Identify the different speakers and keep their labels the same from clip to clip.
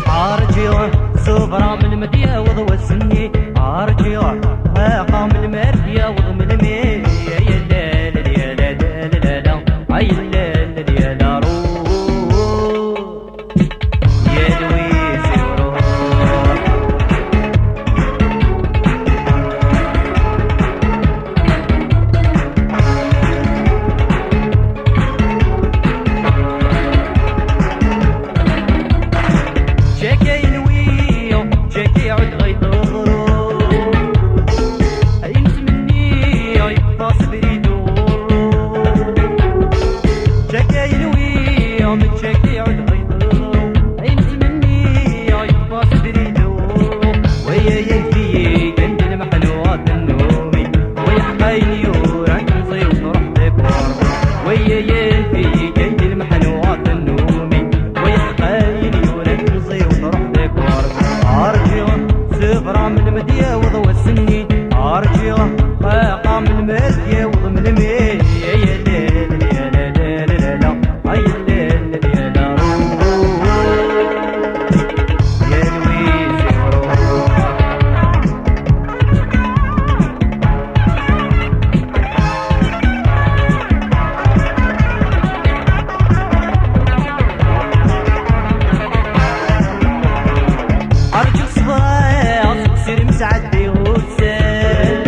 Speaker 1: عارجيوه صبرا من المدية وضوى السني عارجيوه قام المردية وضم المي يا لا لا يا لا لا لا لا عي لا لا يا لا روح يا لويس روح شكي نويو شكي عد غيطورو انت مني يبقى صبري دورو شكي نويو متشكي عد غيطورو انت مني يبقى صبري دورو ويا يلفي جنب المحلوات النومي ويحقيني ورانك نصير ونروح ديكور ويا يلفي جنب المحلوات النومي ويحقيني ورانك نصير ونروح ديكور ارجيوه صفرا من المدية وضوى السني ارجيوه قام المدية وضم المي يا ليل يا لا لا لا لا هاي الليل يا لا روح يا لويس روح أرجو صباح سير مسعدي وسال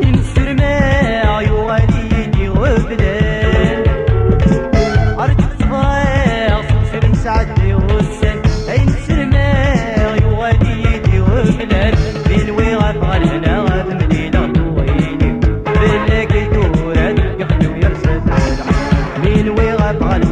Speaker 1: ينسر ما يواليدي وبلال أرجو صباح سير مسعدي وسال ينسر ما يواليدي وبلال بالوي غفغل هنا غاد مليلة طويلي باللاقي دورات يخلو يرسل بالوي غفغل